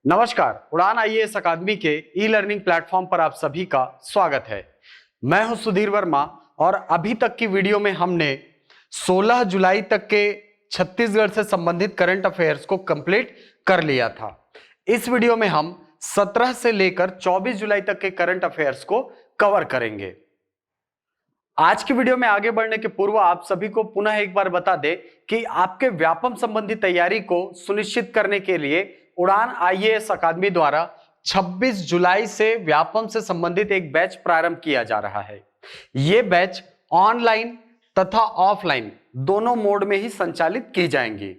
नमस्कार, उड़ान आईएएस अकादमी के ई लर्निंग प्लेटफॉर्म पर आप सभी का स्वागत है। मैं हूं सुधीर वर्मा और अभी तक की वीडियो में हमने 16 जुलाई तक के छत्तीसगढ़ से संबंधित करंट अफेयर्स को कंप्लीट कर लिया था। इस वीडियो में हम 17 से लेकर 24 जुलाई तक के करंट अफेयर्स को कवर करेंगे। आज की वीडियो में आगे बढ़ने के पूर्व आप सभी को पुनः एक बार बता दें कि आपके व्यापम संबंधी तैयारी को सुनिश्चित करने के लिए उड़ान आईएएस अकादमी द्वारा 26 जुलाई से व्यापम से संबंधित एक बैच प्रारंभ किया जा रहा है। यह बैच ऑनलाइन तथा ऑफलाइन दोनों मोड में ही संचालित की जाएंगी।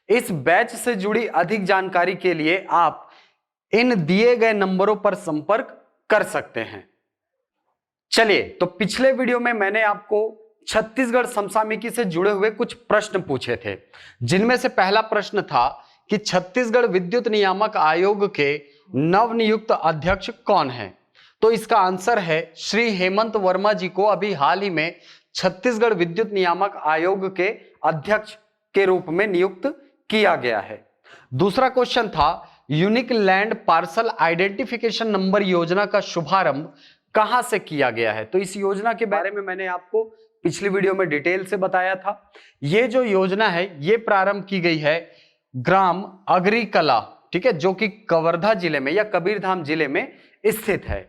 इस बैच से जुड़ी अधिक जानकारी के लिए आप इन दिए गए नंबरों पर संपर्क कर सकते हैं। चलिए, तो पिछले वीडियो में मैंने आपको छत्तीसगढ़ समसामयिकी से जुड़े हुए कुछ प्रश्न पूछे थे, जिनमें से पहला प्रश्न था कि छत्तीसगढ़ विद्युत नियामक आयोग के नवनियुक्त अध्यक्ष कौन है। तो इसका आंसर है श्री हेमंत वर्मा जी को अभी हाल ही में छत्तीसगढ़ विद्युत नियामक आयोग के अध्यक्ष के रूप में नियुक्त किया गया है। दूसरा क्वेश्चन था unique land parcel identification number योजना का शुभारंभ कहां से किया गया है। तो इस योजना के बारे में मैंने आपको पिछली वीडियो में डिटेल से बताया था। यह जो योजना है यह प्रारंभ की गई है ग्राम अग्रिकला, ठीक है, जो कि कवर्धा जिले में या कबीरधाम जिले में स्थित है।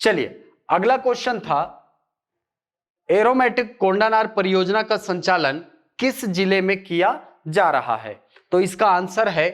चलिए, अगला क्वेश्चन था एरोमेटिक कोंडानार परियोजना का संचालन किस जिले में किया जा रहा है। तो इसका आंसर है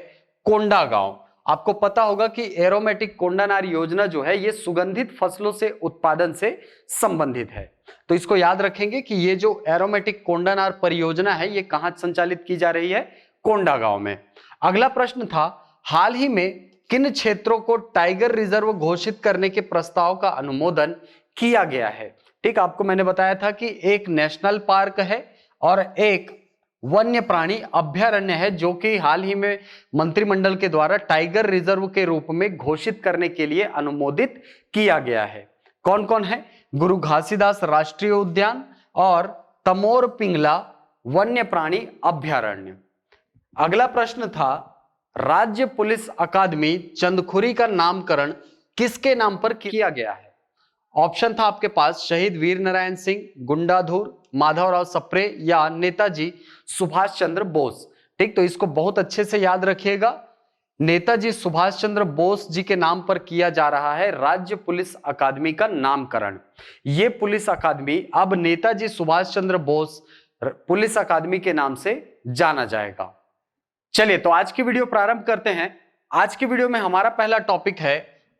कोंडागांव। आपको पता होगा कि एरोमेटिक कोंडानार योजना जो है ये सुगंधित फसलों से उत्पादन से संबंधित है। तो इसको याद रखेंगे कि ये जो एरोमेटिक कोंडानार परियोजना है ये कहां संचालित की जा रही है, कोंडागांव में। अगला प्रश्न था हाल ही में किन क्षेत्रों को टाइगर रिजर्व घोषित करने के प्रस्ताव का अनुमोदन किया गया है। ठीक, आपको मैंने बताया था कि एक नेशनल पार्क है और एक वन्य प्राणी अभ्यारण्य है, जो कि हाल ही में मंत्रिमंडल के द्वारा टाइगर रिजर्व के रूप में घोषित करने के लिए अनुमोदित किया गया है। कौन कौन है? गुरु घासीदास राष्ट्रीय उद्यान और तमोर पिंगला वन्य प्राणी अभ्यारण्य। अगला प्रश्न था राज्य पुलिस अकादमी चंदखुरी का नामकरण किसके नाम पर किया गया है। ऑप्शन था आपके पास शहीद वीर नारायण सिंह, गुंडाधुर, माधवराव सप्रे या नेताजी सुभाष चंद्र बोस। ठीक, तो इसको बहुत अच्छे से याद रखिएगा। नेताजी सुभाष चंद्र बोस जी के नाम पर किया जा रहा है राज्य पुलिस अकादमी का नामकरण। यह पुलिस अकादमी अब नेताजी सुभाष चंद्र बोस पुलिस अकादमी के नाम से जाना जाएगा। चलिए, तो आज की वीडियो प्रारंभ करते हैं। आज की वीडियो में हमारा पहला टॉपिक है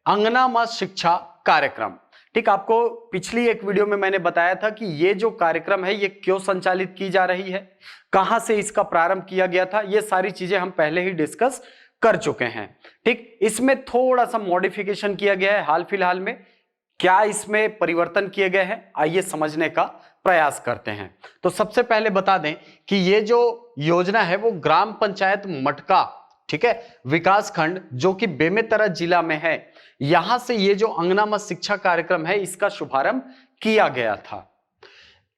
अंगना मां शिक्षा कार्यक्रम। ठीक, आपको पिछली एक वीडियो में मैंने बताया था कि ये जो कार्यक्रम है ये क्यों संचालित की जा रही है, कहां से इसका प्रारंभ किया गया था, ये सारी चीजें हम पहले ही डिस्कस कर चुके हैं। ठीक, इसमें थोड़ा सा मॉडिफिकेशन किया गया है हाल फिलहाल में। क्या इसमें परिवर्तन किए गए हैं, आइए समझने का प्रयास करते हैं। तो सबसे पहले बता दें कि ये जो योजना है वो ग्राम पंचायत मटका, ठीक है, विकास खंड जो कि बेमेतरा जिला में है, यहां से ये जो अंगना मां शिक्षा कार्यक्रम है इसका शुभारंभ किया गया था।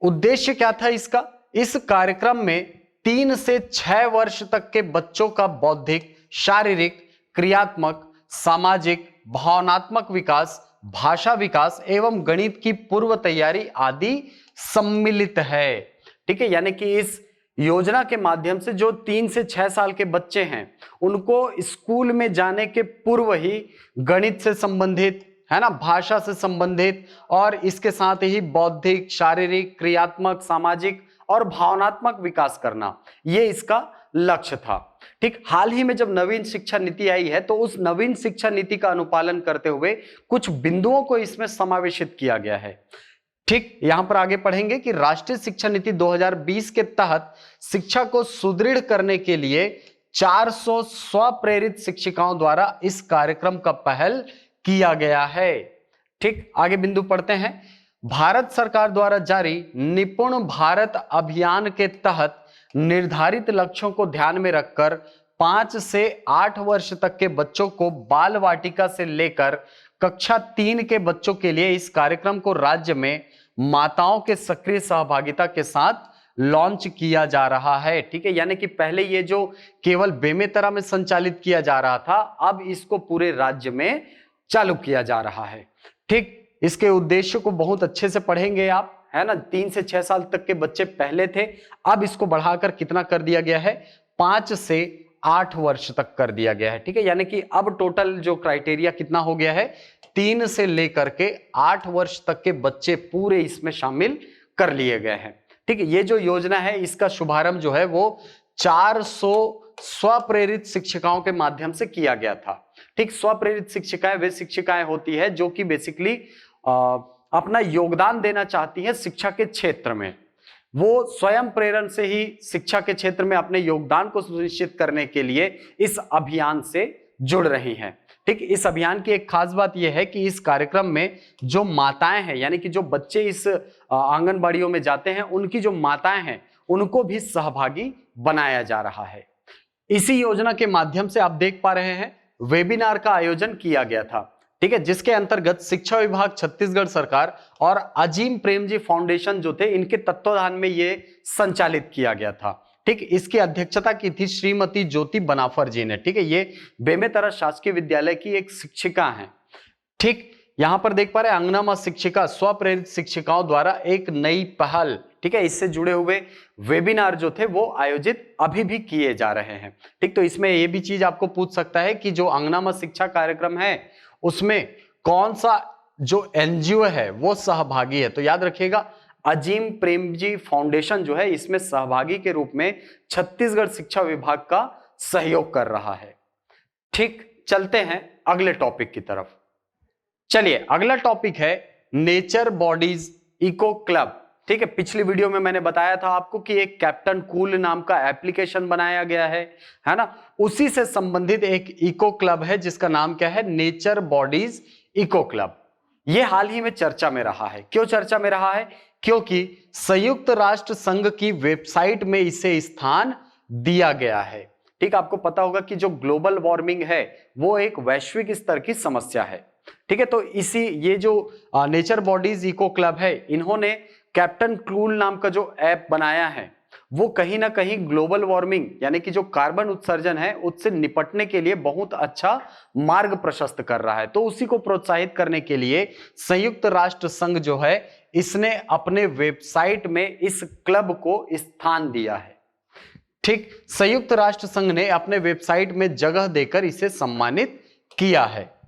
उद्देश्य क्या था इसका? इस कार्यक्रम में 3 से 6 वर्ष तक के बच्चों का बौद्धिक, शारीरिक, क्रियात्मक, सामाजिक, भावनात्मक विकास, भाषा विकास एवं गणित की पूर्व तैयारी आदि सम्मिलित है। ठीक है, यानी कि इस योजना के माध्यम से जो 3 से 6 साल के बच्चे हैं उनको स्कूल में जाने के पूर्व ही गणित से संबंधित, है ना, भाषा से संबंधित और इसके साथ ही बौद्धिक, शारीरिक, क्रियात्मक, सामाजिक और भावनात्मक विकास करना, ये इसका लक्ष्य था। ठीक, हाल ही में जब नवीन शिक्षा नीति आई है तो उस नवीन शिक्षा नीति का अनुपालन करते हुए कुछ बिंदुओं को इसमें समावेशित किया गया है। ठीक, यहां पर आगे पढ़ेंगे कि राष्ट्रीय शिक्षा नीति 2020 के तहत शिक्षा को सुदृढ़ करने के लिए 400 स्वप्रेरित शिक्षिकाओं द्वारा इस कार्यक्रम का पहल किया गया है। ठीक, आगे बिंदु पढ़ते हैं। भारत सरकार द्वारा जारी निपुण भारत अभियान के तहत निर्धारित लक्ष्यों को ध्यान में रखकर 5 से 8 वर्ष तक के बच्चों को बाल वाटिका से लेकर कक्षा 3 के बच्चों के लिए इस कार्यक्रम को राज्य में माताओं के सक्रिय सहभागिता के साथ लॉन्च किया जा रहा है। ठीक है, यानी कि पहले ये जो केवल बेमेतरा में संचालित किया जा रहा था, अब इसको पूरे राज्य में चालू किया जा रहा है। ठीक, इसके उद्देश्य को बहुत अच्छे से पढ़ेंगे आप, है ना। 3 से 6 साल तक के बच्चे पहले थे, अब इसको बढ़ाकर कितना कर दिया गया है, 5 से 8 वर्ष तक कर दिया गया है। ठीक है, यानी कि अब टोटल जो क्राइटेरिया कितना हो गया है, 3 से लेकर के 8 वर्ष तक के बच्चे पूरे इसमें शामिल कर लिए गए हैं। ठीक है, ये जो योजना है इसका शुभारंभ जो है वो 400 स्वप्रेरित शिक्षिकाओं के माध्यम से किया गया था। ठीक, स्वप्रेरित शिक्षिकाएं वे शिक्षिकाएं होती है जो कि बेसिकली अपना योगदान देना चाहती है शिक्षा के क्षेत्र में। वो स्वयं प्रेरण से ही शिक्षा के क्षेत्र में अपने योगदान को सुनिश्चित करने के लिए इस अभियान से जुड़ रही हैं। ठीक, इस अभियान की एक खास बात यह है कि इस कार्यक्रम में जो माताएं हैं, यानी कि जो बच्चे इस आंगनबाड़ियों में जाते हैं, उनकी जो माताएं हैं उनको भी सहभागी बनाया जा रहा है। इसी योजना के माध्यम से आप देख पा रहे हैं वेबिनार का आयोजन किया गया था। ठीक है, जिसके अंतर्गत शिक्षा विभाग छत्तीसगढ़ सरकार और अजीम प्रेमजी फाउंडेशन जो थे, इनके तत्वाधान में ये संचालित किया गया था। ठीक, इसकी अध्यक्षता की थी श्रीमती ज्योति बनाफर जी ने। ठीक है, ये बेमेतरा शासकीय विद्यालय की एक शिक्षिका हैं। ठीक, यहां पर देख पा रहे हैं अंगनामा शिक्षिका स्वप्रेरित शिक्षिकाओं द्वारा एक नई पहल, ठीक है, इससे जुड़े हुए वेबिनार जो थे वो आयोजित अभी भी किए जा रहे हैं। ठीक, तो इसमें ये भी चीज आपको पूछ सकता है कि जो अंगनामा शिक्षा कार्यक्रम है उसमें कौन सा जो एनजीओ है वो सहभागी है, तो याद रखिएगा अजीम प्रेमजी फाउंडेशन जो है इसमें सहभागी के रूप में छत्तीसगढ़ शिक्षा विभाग का सहयोग कर रहा है। ठीक, चलते हैं अगले टॉपिक की तरफ। चलिए, अगला टॉपिक है नेचर बॉडीज इको क्लब। ठीक है, पिछली वीडियो में मैंने बताया था आपको कि एक कैप्टन कूल नाम का एप्लीकेशन बनाया गया है ना। उसी से संबंधित एक इको क्लब है जिसका नाम क्या है, नेचर बॉडीज इको क्लब। यह हाल ही में चर्चा में रहा है। क्यों चर्चा में रहा है? क्योंकि संयुक्त राष्ट्र संघ की वेबसाइट में इसे स्थान दिया गया है। ठीक, आपको पता होगा कि जो ग्लोबल वार्मिंग है वो एक वैश्विक स्तर की समस्या है। ठीक है, तो ये जो नेचर बॉडीज इको क्लब है, इन्होंने कैप्टन कूल नाम का जो ऐप बनाया है वो कहीं ना कहीं ग्लोबल वार्मिंग यानी कि जो कार्बन उत्सर्जन है उससे निपटने के लिए बहुत अच्छा मार्ग प्रशस्त कर रहा है। तो उसी को प्रोत्साहित करने के लिए संयुक्त राष्ट्र संघ जो है इसने अपने वेबसाइट में इस क्लब को स्थान दिया है। ठीक, संयुक्त राष्ट्र संघ ने अपने वेबसाइट में जगह देकर इसे सम्मानित किया है।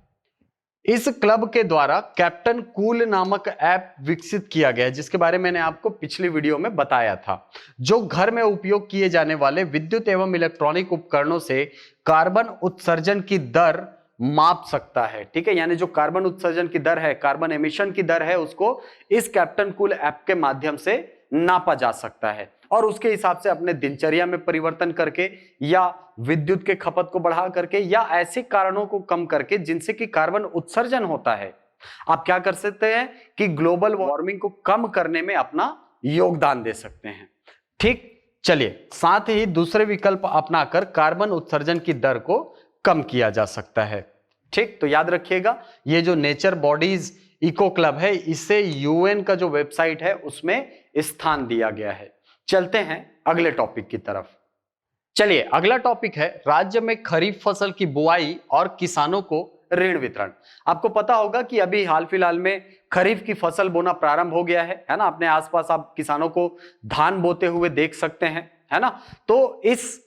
इस क्लब के द्वारा कैप्टन कूल नामक ऐप विकसित किया गया है जिसके बारे में मैंने आपको पिछली वीडियो में बताया था, जो घर में उपयोग किए जाने वाले विद्युत एवं इलेक्ट्रॉनिक उपकरणों से कार्बन उत्सर्जन की दर माप सकता है। ठीक है, यानी जो कार्बन उत्सर्जन की दर है, कार्बन एमिशन की दर है, उसको इस कैप्टन कूल ऐप के माध्यम से नापा जा सकता है और उसके हिसाब से अपने दिनचर्या में परिवर्तन करके या विद्युत के खपत को बढ़ा करके या ऐसे कारणों को कम करके जिनसे कि कार्बन उत्सर्जन होता है, आप क्या कर सकते हैं कि ग्लोबल वार्मिंग को कम करने में अपना योगदान दे सकते हैं। ठीक, चलिए, साथ ही दूसरे विकल्प अपनाकर कार्बन उत्सर्जन की दर को कम किया जा सकता है। ठीक, तो याद रखिएगा ये जो नेचर बॉडीज इको क्लब है इसे यूएन का जो वेबसाइट है उसमें स्थान दिया गया है। चलते हैं अगले टॉपिक की तरफ। चलिए, अगला टॉपिक है राज्य में खरीफ फसल की बुआई और किसानों को ऋण वितरण। आपको पता होगा कि अभी हाल फिलहाल में खरीफ की फसल बोना प्रारंभ हो गया है ना। अपने आसपास आप किसानों को धान बोते हुए देख सकते हैं, है ना। तो इस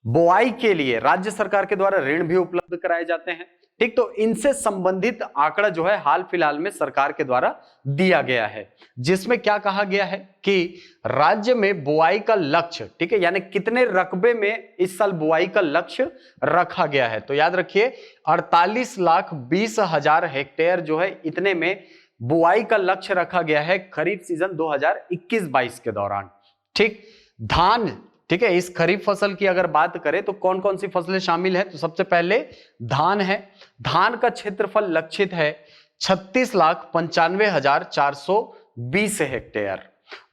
बुआई के लिए राज्य सरकार के द्वारा ऋण भी उपलब्ध कराए जाते हैं। ठीक, तो इनसे संबंधित आंकड़ा जो है हाल फिलहाल में सरकार के द्वारा दिया गया है, जिसमें क्या कहा गया है कि राज्य में बुआई का लक्ष्य, ठीक है, यानी कितने रकबे में इस साल बुआई का लक्ष्य रखा गया है। तो याद रखिए 48,20,000 हेक्टेयर जो है इतने में बुआई का लक्ष्य रखा गया है खरीफ सीजन 2021-22 के दौरान। ठीक, धान, ठीक है, इस खरीफ फसल की अगर बात करें तो कौन कौन सी फसलें शामिल हैं, तो सबसे पहले धान है। धान का क्षेत्रफल लक्षित है 36,95,420 हेक्टेयर।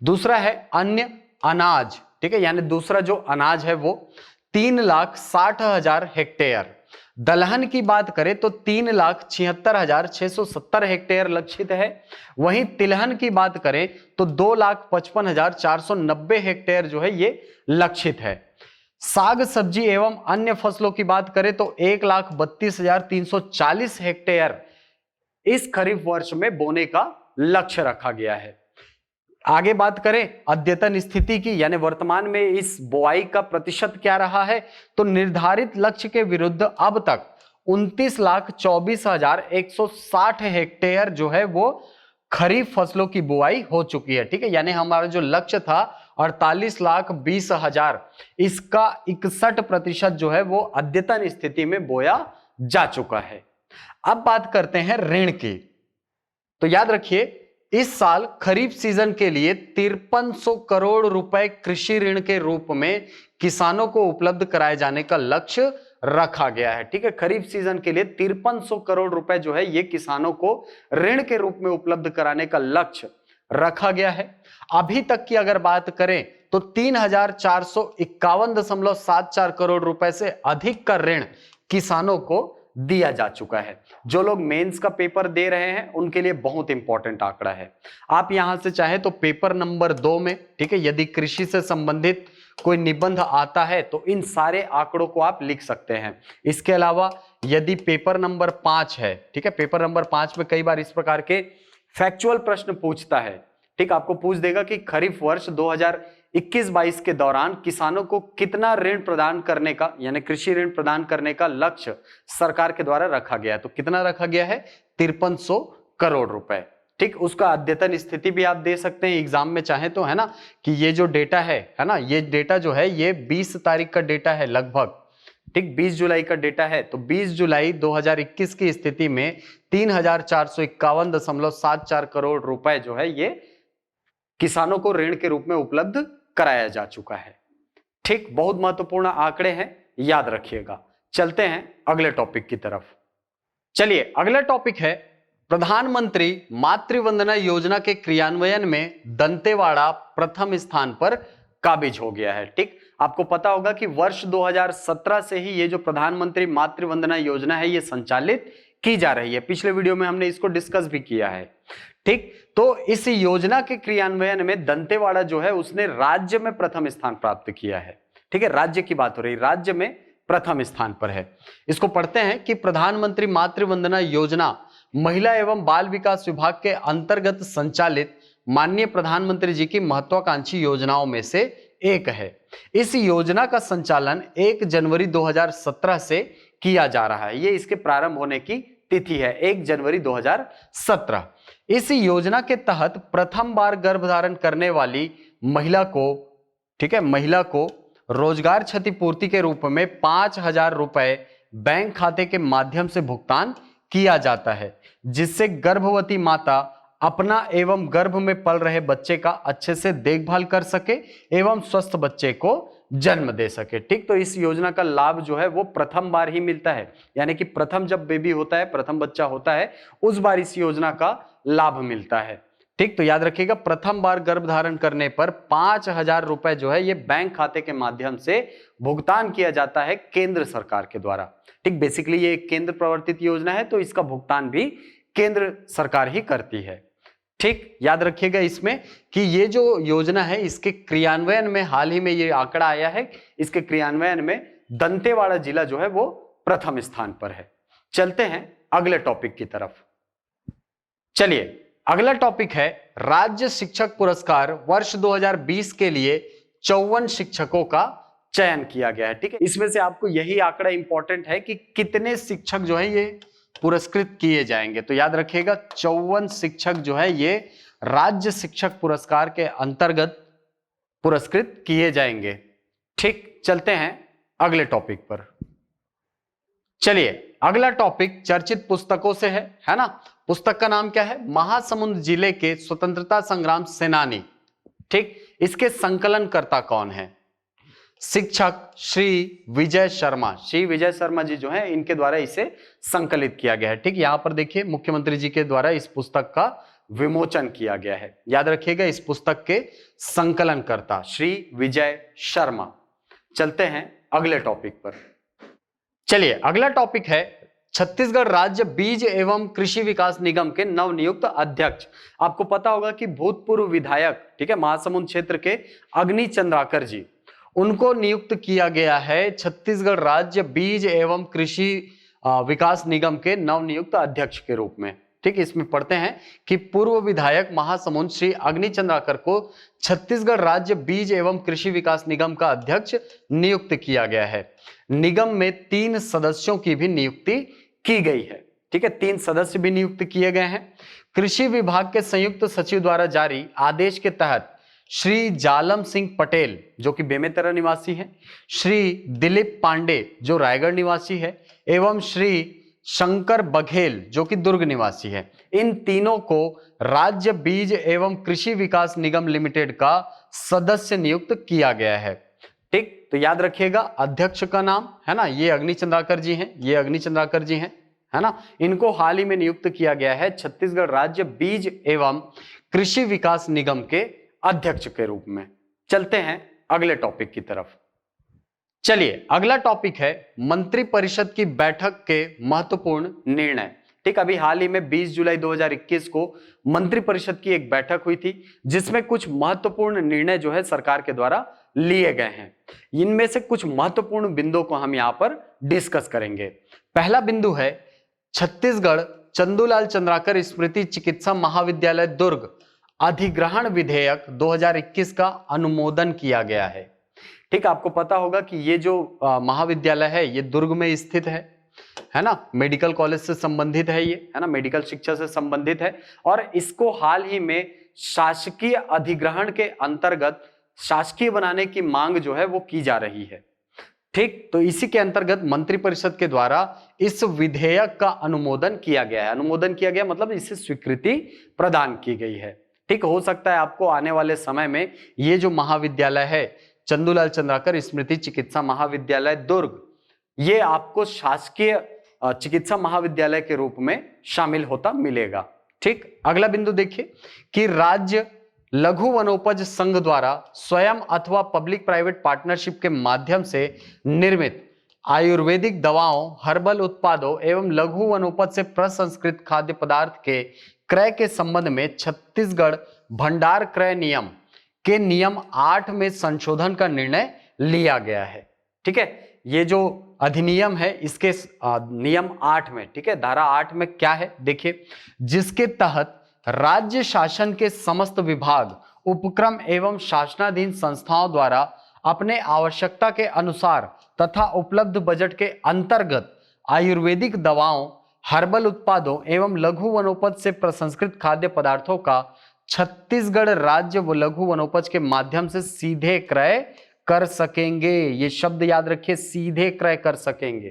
दूसरा है अन्य अनाज, ठीक है, यानी दूसरा जो अनाज है वो 3,60,000 हेक्टेयर। दलहन की बात करें तो 3,76,670 हेक्टेयर लक्षित है। वहीं तिलहन की बात करें तो 2,55,490 हेक्टेयर जो है ये लक्षित है। साग सब्जी एवं अन्य फसलों की बात करें तो 1,32,340 हेक्टेयर इस खरीफ वर्ष में बोने का लक्ष्य रखा गया है। आगे बात करें अद्यतन स्थिति की, यानी वर्तमान में इस बुआई का प्रतिशत क्या रहा है, तो निर्धारित लक्ष्य के विरुद्ध अब तक 29,24,160 हेक्टेयर जो है वो खरीफ फसलों की बुआई हो चुकी है। ठीक है, यानी हमारा जो लक्ष्य था 48,20,000, इसका 61% जो है वो अद्यतन स्थिति में बोया जा चुका है। अब बात करते हैं ऋण की। तो याद रखिए इस साल खरीफ सीजन के लिए 5300 करोड़ रुपए कृषि ऋण के रूप में किसानों को उपलब्ध कराए जाने का लक्ष्य रखा गया है। ठीक है, खरीफ सीजन के लिए 5300 करोड़ रुपए जो है ये किसानों को ऋण के रूप में उपलब्ध कराने का लक्ष्य रखा गया है। अभी तक की अगर बात करें तो 3,451.74 करोड़ रुपए से अधिक का ऋण किसानों को दिया जा चुका है। जो लोग मेंस का पेपर दे रहे हैं उनके लिए बहुत इंपॉर्टेंट आंकड़ा है। आप यहां से चाहे तो पेपर नंबर 2 में, ठीक है, यदि कृषि से संबंधित कोई निबंध आता है तो इन सारे आंकड़ों को आप लिख सकते हैं। इसके अलावा यदि पेपर नंबर 5 है, ठीक है, पेपर नंबर 5 में कई बार इस प्रकार के फैक्चुअल प्रश्न पूछता है। ठीक, आपको पूछ देगा कि खरीफ वर्ष 2021-22 के दौरान किसानों को कितना ऋण प्रदान करने का, यानी कृषि ऋण प्रदान करने का लक्ष्य सरकार के द्वारा रखा गया है। तो कितना रखा गया है? 5300 करोड़ रुपए। ठीक, उसका अद्यतन स्थिति भी आप दे सकते हैं एग्जाम में चाहे तो, है ना, कि ये जो डेटा है ना, ये डेटा जो है ये 20 तारीख का डेटा है लगभग। ठीक, 20 जुलाई का डेटा है। तो 20 जुलाई 2021 की स्थिति में 3,451.74 करोड़ रुपए जो है ये किसानों को ऋण के रूप में उपलब्ध कराया जा चुका है। ठीक, बहुत महत्वपूर्ण आंकड़े हैं, याद रखिएगा। चलते हैं अगले टॉपिक की तरफ। चलिए, अगला टॉपिक है प्रधानमंत्री मातृ वंदना योजना के क्रियान्वयन में दंतेवाड़ा प्रथम स्थान पर काबिज हो गया है। ठीक, आपको पता होगा कि वर्ष 2017 से ही ये जो प्रधानमंत्री मातृ वंदना योजना है ये संचालित की जा रही है। पिछले वीडियो में हमने इसको डिस्कस भी किया है। ठीक, तो इस योजना के क्रियान्वयन में दंतेवाड़ा जो है उसने राज्य में प्रथम स्थान प्राप्त किया है। ठीक है, राज्य की बात हो रही, राज्य में प्रथम स्थान पर है। इसको पढ़ते हैं कि प्रधानमंत्री मातृ वंदना योजना महिला एवं बाल विकास विभाग के अंतर्गत संचालित माननीय प्रधानमंत्री जी की महत्वाकांक्षी योजनाओं में से एक है। इस योजना का संचालन 1 जनवरी 2017 से किया जा रहा है। ये इसके प्रारंभ होने की तिथि है, 1 जनवरी 2017। इस योजना के तहत प्रथम बार गर्भधारण करने वाली महिला को, ठीक है, महिला को रोजगार क्षतिपूर्ति के रूप में 5,000 रुपए बैंक खाते के माध्यम से भुगतान किया जाता है, जिससे गर्भवती माता अपना एवं गर्भ में पल रहे बच्चे का अच्छे से देखभाल कर सके एवं स्वस्थ बच्चे को जन्म दे सके। ठीक, तो इस योजना का लाभ जो है वो प्रथम बार ही मिलता है, यानी कि प्रथम जब बेबी होता है, प्रथम बच्चा होता है, उस बार इस योजना का लाभ मिलता है। ठीक, तो याद रखिएगा प्रथम बार गर्भ धारण करने पर 5,000 रुपए जो है ये बैंक खाते के माध्यम से भुगतान किया जाता है केंद्र सरकार के द्वारा। ठीक, बेसिकली ये एक केंद्र प्रवर्तित योजना है तो इसका भुगतान भी केंद्र सरकार ही करती है। ठीक, याद रखिएगा इसमें कि ये जो योजना है इसके क्रियान्वयन में हाल ही में ये आंकड़ा आया है, इसके क्रियान्वयन में दंतेवाड़ा जिला जो है वो प्रथम स्थान पर है। चलते हैं अगले टॉपिक की तरफ। चलिए, अगला टॉपिक है राज्य शिक्षक पुरस्कार वर्ष 2020 के लिए 54 शिक्षकों का चयन किया गया है। ठीक है, इसमें से आपको यही आंकड़ा इंपॉर्टेंट है कि कितने शिक्षक जो है ये पुरस्कृत किए जाएंगे। तो याद रखिएगा 54 शिक्षक जो है ये राज्य शिक्षक पुरस्कार के अंतर्गत पुरस्कृत किए जाएंगे। ठीक, चलते हैं अगले टॉपिक पर। चलिए, अगला टॉपिक चर्चित पुस्तकों से है ना। पुस्तक का नाम क्या है? महासमुंद जिले के स्वतंत्रता संग्राम सेनानी। ठीक, इसके संकलनकर्ता कौन है? शिक्षक श्री विजय शर्मा। श्री विजय शर्मा जी जो है इनके द्वारा इसे संकलित किया गया है। ठीक, यहां पर देखिए मुख्यमंत्री जी के द्वारा इस पुस्तक का विमोचन किया गया है। याद रखिएगा इस पुस्तक के संकलनकर्ता श्री विजय शर्मा। चलते हैं अगले टॉपिक पर। चलिए अगला टॉपिक है छत्तीसगढ़ राज्य बीज एवं कृषि विकास निगम के नवनियुक्त अध्यक्ष। आपको पता होगा कि भूतपूर्व विधायक, ठीक है, महासमुंद क्षेत्र के अग्नि चंद्राकर जी, उनको नियुक्त किया गया है छत्तीसगढ़ राज्य बीज एवं कृषि विकास निगम के नवनियुक्त अध्यक्ष के रूप में। ठीक, इसमें पढ़ते हैं कि पूर्व विधायक महासमुंद श्री अग्नि चंद्राकर को छत्तीसगढ़ राज्य बीज एवं कृषि विकास निगम का अध्यक्ष नियुक्त किया गया है। निगम में 3 सदस्यों की भी नियुक्ति की गई है। ठीक है, 3 सदस्य भी नियुक्त किए गए हैं। कृषि विभाग के संयुक्त सचिव द्वारा जारी आदेश के तहत श्री जालम सिंह पटेल जो कि बेमेतरा निवासी है, श्री दिलीप पांडे जो रायगढ़ निवासी है एवं श्री शंकर बघेल जो कि दुर्ग निवासी है, इन तीनों को राज्य बीज एवं कृषि विकास निगम लिमिटेड का सदस्य नियुक्त किया गया है। ठीक, तो याद रखिएगा अध्यक्ष का नाम है ना, ये अग्नि चंद्राकर जी हैं, ये अग्नि चंद्राकर जी हैं, है ना। इनको हाल ही में नियुक्त किया गया है छत्तीसगढ़ राज्य बीज एवं कृषि विकास निगम के अध्यक्ष के रूप में। चलते हैं अगले टॉपिक की तरफ। चलिए अगला टॉपिक है मंत्रिपरिषद की बैठक के महत्वपूर्ण निर्णय। ठीक, अभी हाल ही में 20 जुलाई 2021 को मंत्रिपरिषद की एक बैठक हुई थी जिसमें कुछ महत्वपूर्ण निर्णय जो है सरकार के द्वारा लिए गए हैं। इनमें से कुछ महत्वपूर्ण बिंदुओं को हम यहां पर डिस्कस करेंगे। पहला बिंदु है छत्तीसगढ़ चंदूलाल चंद्राकर स्मृति चिकित्सा महाविद्यालय दुर्ग अधिग्रहण विधेयक 2021 का अनुमोदन किया गया है। ठीक, आपको पता होगा कि ये जो महाविद्यालय है ये दुर्ग में स्थित है ना, मेडिकल कॉलेज से संबंधित है, ये है ना, मेडिकल शिक्षा से संबंधित है और इसको हाल ही में शासकीय अधिग्रहण के अंतर्गत शासकीय बनाने की मांग जो है वो की जा रही है। ठीक, तो इसी के अंतर्गत मंत्रिपरिषद के द्वारा इस विधेयक का अनुमोदन किया गया है। अनुमोदन किया गया मतलब इसे स्वीकृति प्रदान की गई है। ठीक, हो सकता है आपको आने वाले समय में ये जो महाविद्यालय है चंदूलाल चंद्राकर स्मृति चिकित्सा महाविद्यालय दुर्ग, ये आपको शासकीय चिकित्सा महाविद्यालय के रूप में शामिल होता मिलेगा। ठीक, अगला बिंदु देखिए कि राज्य लघु वनोपज संघ द्वारा स्वयं अथवा पब्लिक प्राइवेट पार्टनरशिप के माध्यम से निर्मित आयुर्वेदिक दवाओं, हर्बल उत्पादों एवं लघु वनोपज से प्रसंस्कृत खाद्य पदार्थ के क्रय के संबंध में छत्तीसगढ़ भंडार क्रय नियम के नियम 8 में संशोधन का निर्णय लिया गया है। ठीक है, ये जो अधिनियम है इसके नियम 8 में, ठीक है, धारा 8 में क्या है देखिए, जिसके तहत राज्य शासन के समस्त विभाग, उपक्रम एवं शासनाधीन संस्थाओं द्वारा अपने आवश्यकता के अनुसार तथा उपलब्ध बजट के अंतर्गत आयुर्वेदिक दवाओं, हर्बल उत्पादों एवं लघु वनोपज से प्रसंस्कृत खाद्य पदार्थों का छत्तीसगढ़ राज्य व लघु वनोपज के माध्यम से सीधे क्रय कर सकेंगे। ये शब्द याद रखिए, सीधे क्रय कर सकेंगे।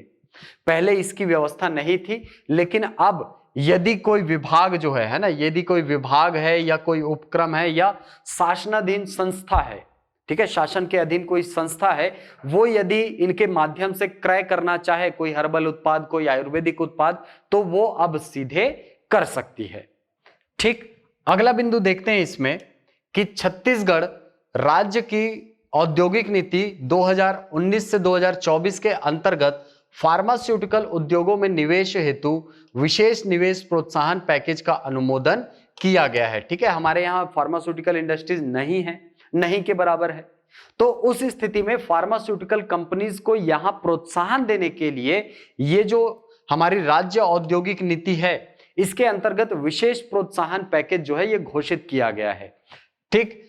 पहले इसकी व्यवस्था नहीं थी, लेकिन अब यदि कोई विभाग जो है ना, यदि कोई विभाग है या कोई उपक्रम है या शासनाधीन संस्था है, ठीक है, शासन के अधीन कोई संस्था है, वो यदि इनके माध्यम से क्रय करना चाहे कोई हर्बल उत्पाद, कोई आयुर्वेदिक उत्पाद, तो वो अब सीधे कर सकती है। ठीक, अगला बिंदु देखते हैं इसमें कि छत्तीसगढ़ राज्य की औद्योगिक नीति 2019 से 2024 के अंतर्गत फार्मास्यूटिकल उद्योगों में निवेश हेतु विशेष निवेश प्रोत्साहन पैकेज का अनुमोदन किया गया है। ठीक है, हमारे यहाँ फार्मास्यूटिकल इंडस्ट्रीज नहीं है, नहीं के बराबर है, तो उस स्थिति में फार्मास्यूटिकल कंपनीज को यहां प्रोत्साहन देने के लिए ये जो हमारी राज्य औद्योगिक नीति है इसके अंतर्गत विशेष प्रोत्साहन पैकेज जो है ये घोषित किया गया है। ठीक,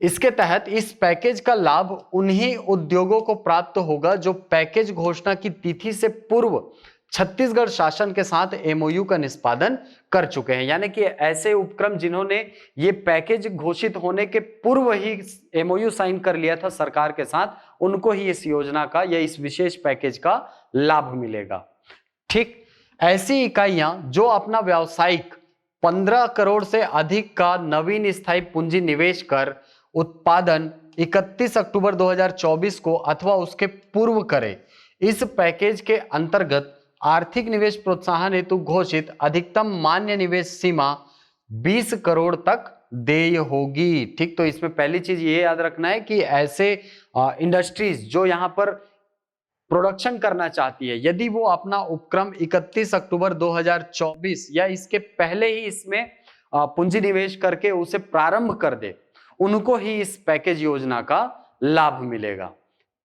इसके तहत इस पैकेज का लाभ उन्हीं उद्योगों को प्राप्त होगा जो पैकेज घोषणा की तिथि से पूर्व छत्तीसगढ़ शासन के साथ एमओयू का निष्पादन कर चुके हैं। यानी कि ऐसे उपक्रम जिन्होंने ये पैकेज घोषित होने के पूर्व ही एमओयू साइन कर लिया था सरकार के साथ, उनको ही इस योजना का या इस विशेष पैकेज का लाभ मिलेगा। ठीक, ऐसी इकाइयां जो अपना व्यावसायिक 15 करोड़ से अधिक का नवीन स्थायी पूंजी निवेश कर उत्पादन 31 अक्टूबर 2024 को अथवा उसके पूर्व करे, इस पैकेज के अंतर्गत आर्थिक निवेश प्रोत्साहन हेतु घोषित अधिकतम मान्य निवेश सीमा 20 करोड़ तक देय होगी। ठीक, तो इसमें पहली चीज ये याद रखना है कि ऐसे इंडस्ट्रीज जो यहाँ पर प्रोडक्शन करना चाहती है, यदि वो अपना उपक्रम 31 अक्टूबर 2024 या इसके पहले ही इसमें पूंजी निवेश करके उसे प्रारंभ कर दे, उनको ही इस पैकेज योजना का लाभ मिलेगा।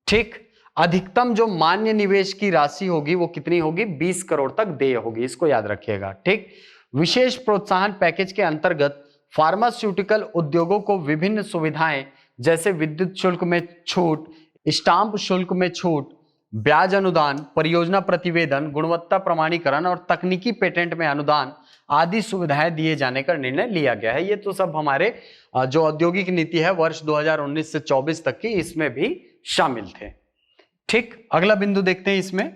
ठीक, अधिकतम जो मान्य निवेश की राशि होगी वो कितनी होगी? 20 करोड़ तक देय होगी, इसको याद रखिएगा। ठीक, विशेष प्रोत्साहन पैकेज के अंतर्गत फार्मास्यूटिकल उद्योगों को विभिन्न सुविधाएं जैसे विद्युत शुल्क में छूट, स्टाम्प शुल्क में छूट, ब्याज अनुदान, परियोजना प्रतिवेदन, गुणवत्ता प्रमाणीकरण और तकनीकी पेटेंट में अनुदान आदि सुविधाएं दिए जाने का निर्णय लिया गया है। ये तो सब हमारे जो औद्योगिक नीति है वर्ष 2019 से 24 तक की, इसमें भी शामिल थे। ठीक, अगला बिंदु देखते हैं इसमें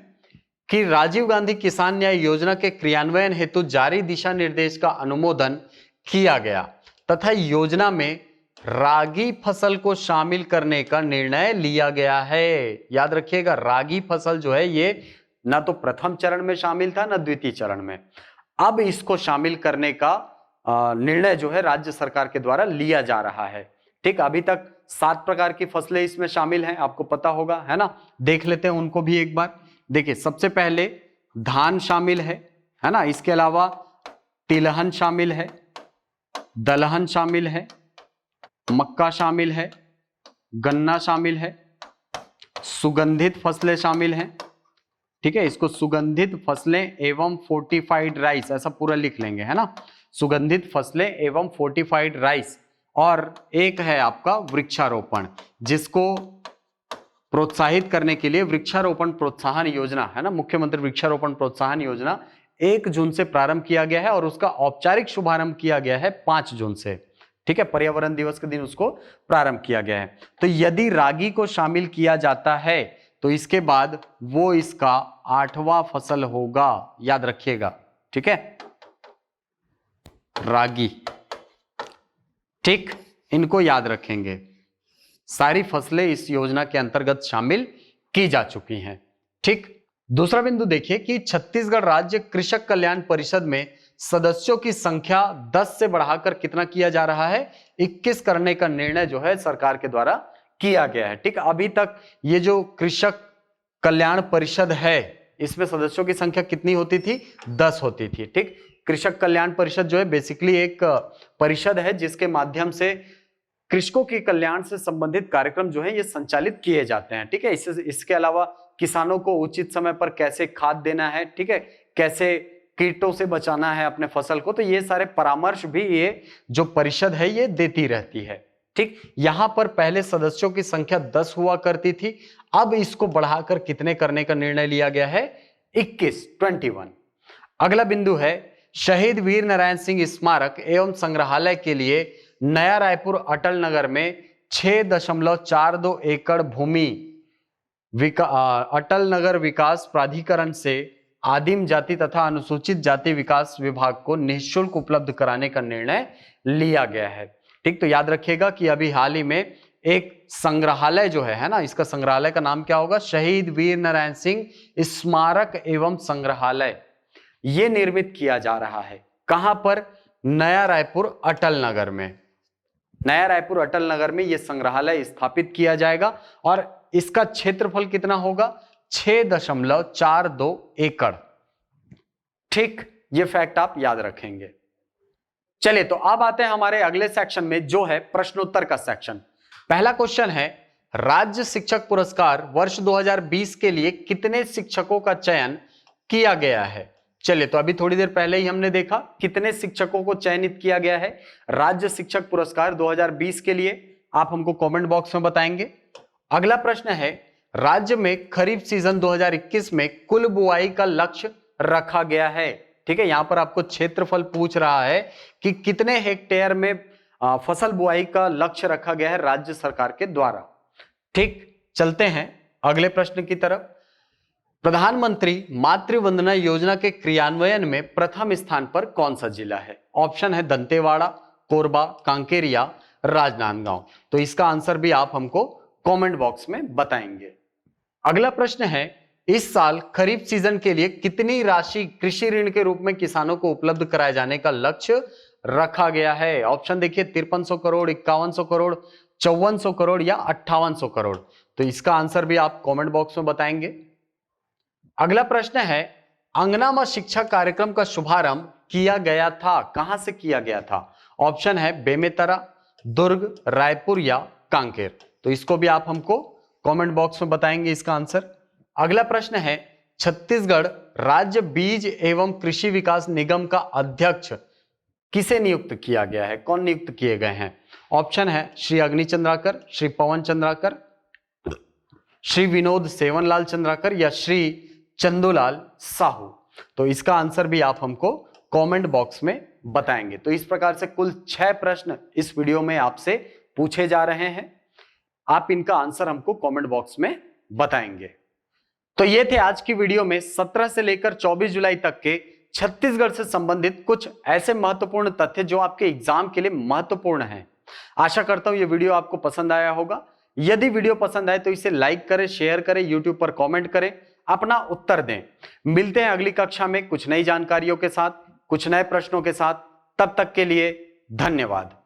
कि राजीव गांधी किसान न्याय योजना के क्रियान्वयन हेतु जारी दिशा निर्देश का अनुमोदन किया गया तथा योजना में रागी फसल को शामिल करने का निर्णय लिया गया है। याद रखिएगा, रागी फसल जो है ये ना तो प्रथम चरण में शामिल था ना द्वितीय चरण में, अब इसको शामिल करने का निर्णय जो है राज्य सरकार के द्वारा लिया जा रहा है। ठीक, अभी तक 7 प्रकार की फसलें इसमें शामिल हैं, आपको पता होगा, है ना। देख लेते हैं उनको भी एक बार। देखिए, सबसे पहले धान शामिल है ना। इसके अलावा तिलहन शामिल है, दलहन शामिल है, मक्का शामिल है, गन्ना शामिल है, सुगंधित फसलें शामिल हैं। ठीक है, इसको सुगंधित फसलें एवं फोर्टिफाइड राइस ऐसा पूरा लिख लेंगे, है ना। सुगंधित फसलें एवं फोर्टिफाइड राइस। और एक है आपका वृक्षारोपण, जिसको प्रोत्साहित करने के लिए वृक्षारोपण प्रोत्साहन योजना, है ना, मुख्यमंत्री वृक्षारोपण प्रोत्साहन योजना 1 जून से प्रारंभ किया गया है और उसका औपचारिक शुभारंभ किया गया है 5 जून से। ठीक है, पर्यावरण दिवस के दिन उसको प्रारंभ किया गया है। तो यदि रागी को शामिल किया जाता है तो इसके बाद वो इसका 8वां फसल होगा, याद रखिएगा। ठीक है, रागी। ठीक, इनको याद रखेंगे। सारी फसलें इस योजना के अंतर्गत शामिल की जा चुकी हैं। ठीक, दूसरा बिंदु देखिए कि छत्तीसगढ़ राज्य कृषक कल्याण परिषद में सदस्यों की संख्या 10 से बढ़ाकर कितना किया जा रहा है? 21 करने का निर्णय जो है सरकार के द्वारा किया गया है। ठीक, अभी तक ये जो कृषक कल्याण परिषद है इसमें सदस्यों की संख्या कितनी होती थी? 10 होती थी। ठीक, कृषक कल्याण परिषद जो है बेसिकली एक परिषद है जिसके माध्यम से कृषकों के कल्याण से संबंधित कार्यक्रम जो है ये संचालित किए जाते हैं। ठीक है, इसके अलावा किसानों को उचित समय पर कैसे खाद देना है, ठीक है, कैसे कीटों से बचाना है अपने फसल को, तो ये सारे परामर्श भी ये जो परिषद है ये देती रहती है। ठीक, यहां पर पहले सदस्यों की संख्या 10 हुआ करती थी, अब इसको बढ़ाकर कितने करने का निर्णय लिया गया है? 21। अगला बिंदु है शहीद वीर नारायण सिंह स्मारक एवं संग्रहालय के लिए नया रायपुर अटल नगर में 6.42 एकड़ भूमि अटल नगर विकास प्राधिकरण से आदिम जाति तथा अनुसूचित जाति विकास विभाग को निःशुल्क उपलब्ध कराने का निर्णय लिया गया है। ठीक, तो याद रखिएगा कि अभी हाल ही में एक संग्रहालय जो है ना, इसका संग्रहालय का नाम क्या होगा? शहीद वीर नारायण सिंह स्मारक एवं संग्रहालय, ये निर्मित किया जा रहा है। कहां पर? नया रायपुर अटल नगर में। नया रायपुर अटल नगर में यह संग्रहालय स्थापित किया जाएगा और इसका क्षेत्रफल कितना होगा? 6.42 एकड़। ठीक, ये फैक्ट आप याद रखेंगे। चलिए, तो अब आते हैं हमारे अगले सेक्शन में जो है प्रश्नोत्तर का सेक्शन। पहला क्वेश्चन है, राज्य शिक्षक पुरस्कार वर्ष 2020 के लिए कितने शिक्षकों का चयन किया गया है? चलिए, तो अभी थोड़ी देर पहले ही हमने देखा कितने शिक्षकों को चयनित किया गया है राज्य शिक्षक पुरस्कार 2020 के लिए। आप हमको कमेंट बॉक्स में बताएंगे। अगला प्रश्न है, राज्य में खरीफ सीजन 2021 में कुल बुआई का लक्ष्य रखा गया है। ठीक है, यहां पर आपको क्षेत्रफल पूछ रहा है कि कितने हेक्टेयर में फसल बुआई का लक्ष्य रखा गया है राज्य सरकार के द्वारा। ठीक, चलते हैं अगले प्रश्न की तरफ। प्रधानमंत्री मातृ वंदना योजना के क्रियान्वयन में प्रथम स्थान पर कौन सा जिला है? ऑप्शन है दंतेवाड़ा, कोरबा, कांकेर या राजनांदगांव। तो इसका आंसर भी आप हमको कमेंट बॉक्स में बताएंगे। अगला प्रश्न है, इस साल खरीफ सीजन के लिए कितनी राशि कृषि ऋण के रूप में किसानों को उपलब्ध कराए जाने का लक्ष्य रखा गया है? ऑप्शन देखिए 5300 करोड़, 5100 करोड़, 5400 करोड़ या 5800 करोड़। तो इसका आंसर भी आप कमेंट बॉक्स में बताएंगे। अगला प्रश्न है, अंगनामा शिक्षा कार्यक्रम का शुभारंभ किया गया था, कहां से किया गया था? ऑप्शन है बेमेतरा, दुर्ग, रायपुर या कांकेर। तो इसको भी आप हमको कमेंट बॉक्स में बताएंगे इसका आंसर। अगला प्रश्न है, छत्तीसगढ़ राज्य बीज एवं कृषि विकास निगम का अध्यक्ष किसे नियुक्त किया गया है? कौन नियुक्त किए गए हैं? ऑप्शन है श्री अग्नि चंद्राकर, श्री पवन चंद्राकर, श्री विनोद सेवनलाल चंद्राकर या श्री चंदूलाल साहू। तो इसका आंसर भी आप हमको कमेंट बॉक्स में बताएंगे। तो इस प्रकार से कुल 6 प्रश्न इस वीडियो में आपसे पूछे जा रहे हैं, आप इनका आंसर हमको कमेंट बॉक्स में बताएंगे। तो ये थे आज की वीडियो में 17 से लेकर 24 जुलाई तक के छत्तीसगढ़ से संबंधित कुछ ऐसे महत्वपूर्ण तथ्य जो आपके एग्जाम के लिए महत्वपूर्ण हैं। आशा करता हूं ये वीडियो आपको पसंद आया होगा। यदि वीडियो पसंद आए तो इसे लाइक करें, शेयर करें, यूट्यूब पर कमेंट करें, अपना उत्तर दें। मिलते हैं अगली कक्षा में कुछ नई जानकारियों के साथ, कुछ नए प्रश्नों के साथ। तब तक के लिए धन्यवाद।